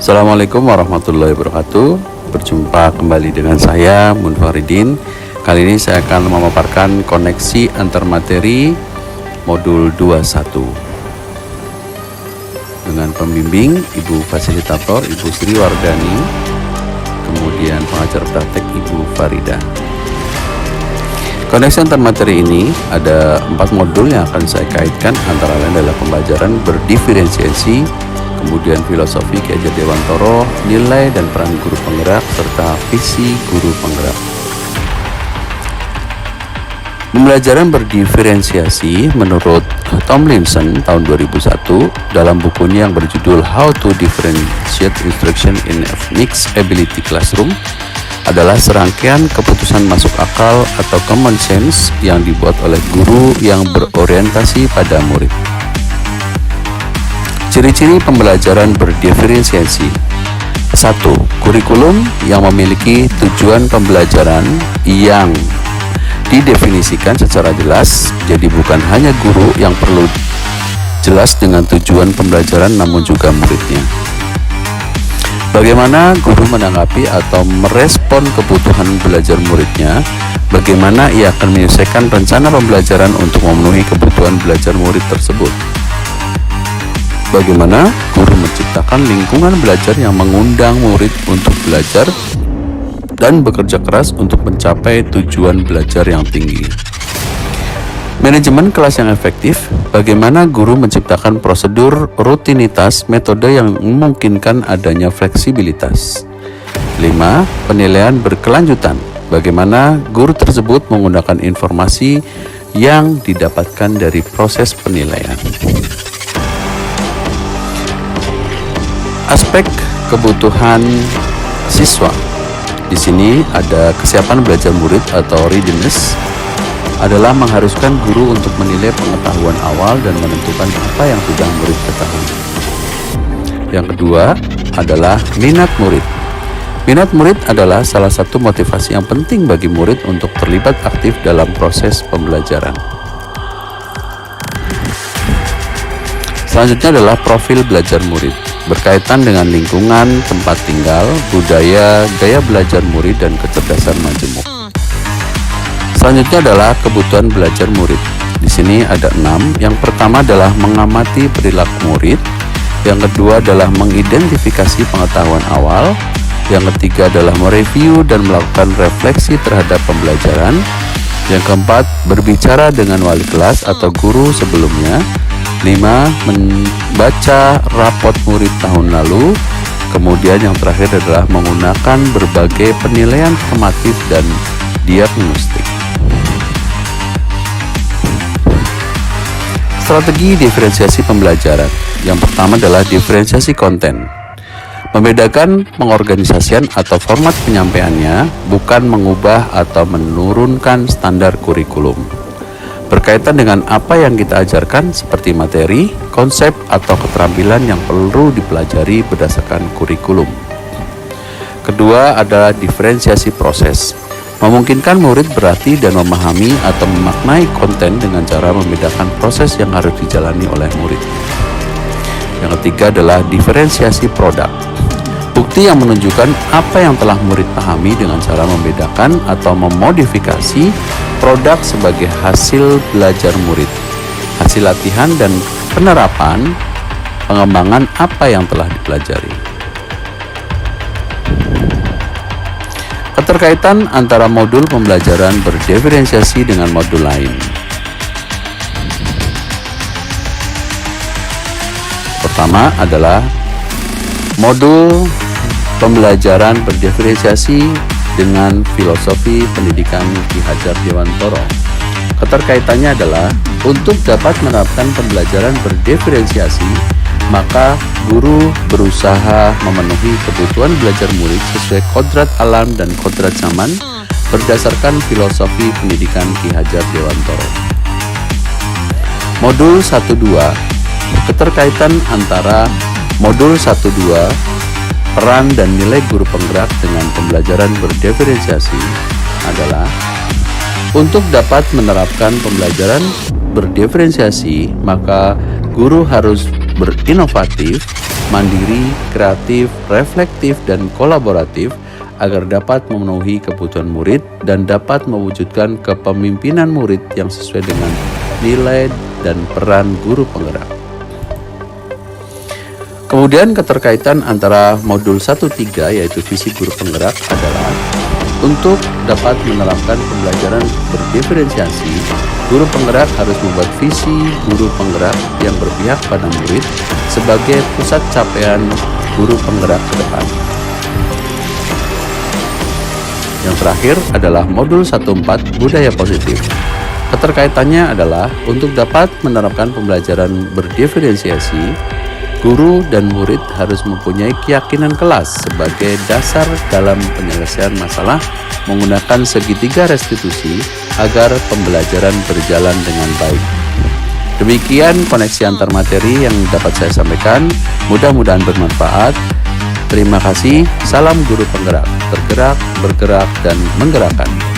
Assalamualaikum warahmatullahi wabarakatuh. Berjumpa kembali dengan saya Munfaridin. Kali ini saya akan memaparkan koneksi antar materi modul 21 dengan pembimbing Ibu Fasilitator Ibu Sri Wardani, kemudian pengajar praktek Ibu Farida. Koneksi antar materi ini ada 4 modul yang akan saya kaitkan, antara lain adalah pembelajaran berdiferensiasi, kemudian filosofi Ki Hajar Dewantoro, nilai dan peran guru penggerak, serta visi guru penggerak. Pembelajaran berdiferensiasi menurut Tomlinson tahun 2001 dalam bukunya yang berjudul How to Differentiate Instruction in a Mixed Ability Classroom adalah serangkaian keputusan masuk akal atau common sense yang dibuat oleh guru yang berorientasi pada murid. Ciri-ciri pembelajaran berdiferensiasi. 1. Kurikulum yang memiliki tujuan pembelajaran yang didefinisikan secara jelas, jadi bukan hanya guru yang perlu jelas dengan tujuan pembelajaran namun juga muridnya. Bagaimana guru menanggapi atau merespon kebutuhan belajar muridnya, bagaimana ia akan menyelesaikan rencana pembelajaran untuk memenuhi kebutuhan belajar murid tersebut. Bagaimana guru menciptakan lingkungan belajar yang mengundang murid untuk belajar dan bekerja keras untuk mencapai tujuan belajar yang tinggi. Manajemen kelas yang efektif. Bagaimana guru menciptakan prosedur, rutinitas, metode yang memungkinkan adanya fleksibilitas. 5. Penilaian berkelanjutan. Bagaimana guru tersebut menggunakan informasi yang didapatkan dari proses penilaian. Aspek kebutuhan siswa. Di sini ada kesiapan belajar murid atau readiness, adalah mengharuskan guru untuk menilai pengetahuan awal dan menentukan apa yang sudah murid ketahui. Yang kedua adalah minat murid. Minat murid adalah salah satu motivasi yang penting bagi murid untuk terlibat aktif dalam proses pembelajaran. Selanjutnya adalah profil belajar murid, berkaitan dengan lingkungan, tempat tinggal, budaya, gaya belajar murid, dan kecerdasan majemuk. Selanjutnya adalah kebutuhan belajar murid. Di sini ada 6. Yang pertama adalah mengamati perilaku murid. Yang kedua adalah mengidentifikasi pengetahuan awal. Yang ketiga adalah mereview dan melakukan refleksi terhadap pembelajaran. Yang keempat, berbicara dengan wali kelas atau guru sebelumnya. 5. Membaca rapot murid tahun lalu. Kemudian yang terakhir adalah menggunakan berbagai penilaian formatif dan diagnostik. Strategi diferensiasi pembelajaran. Yang pertama adalah diferensiasi konten. Membedakan pengorganisasian atau format penyampaiannya, bukan mengubah atau menurunkan standar kurikulum. Berkaitan dengan apa yang kita ajarkan seperti materi, konsep, atau keterampilan yang perlu dipelajari berdasarkan kurikulum. Kedua adalah diferensiasi proses. Memungkinkan murid berarti dan memahami atau memaknai konten dengan cara membedakan proses yang harus dijalani oleh murid. Yang ketiga adalah diferensiasi produk. Bukti yang menunjukkan apa yang telah murid pahami dengan cara membedakan atau memodifikasi produk sebagai hasil belajar murid, hasil latihan dan penerapan pengembangan apa yang telah dipelajari. Keterkaitan antara modul pembelajaran berdiferensiasi dengan modul lain. Pertama adalah modul pembelajaran berdiferensiasi dengan filosofi pendidikan Ki Hajar Dewantoro. Keterkaitannya adalah untuk dapat menerapkan pembelajaran berdiferensiasi, maka guru berusaha memenuhi kebutuhan belajar murid sesuai kodrat alam dan kodrat zaman berdasarkan filosofi pendidikan Ki Hajar Dewantoro. Modul 1-2. Keterkaitan antara modul 1-2 peran dan nilai guru penggerak dengan pembelajaran berdiferensiasi adalah untuk dapat menerapkan pembelajaran berdiferensiasi, maka guru harus berinovatif mandiri, kreatif, reflektif, dan kolaboratif agar dapat memenuhi kebutuhan murid dan dapat mewujudkan kepemimpinan murid yang sesuai dengan nilai dan peran guru penggerak. Kemudian keterkaitan antara modul 1-3 yaitu visi guru penggerak adalah untuk dapat menerapkan pembelajaran berdiferensiasi, guru penggerak harus membuat visi guru penggerak yang berpihak pada murid sebagai pusat capaian guru penggerak ke depan. Yang terakhir adalah modul 1-4 budaya positif. Keterkaitannya adalah untuk dapat menerapkan pembelajaran berdiferensiasi, guru dan murid harus mempunyai keyakinan kelas sebagai dasar dalam penyelesaian masalah menggunakan segitiga restitusi agar pembelajaran berjalan dengan baik. Demikian koneksi antar materi yang dapat saya sampaikan, mudah-mudahan bermanfaat. Terima kasih, salam guru penggerak, bergerak, bergerak, dan menggerakkan.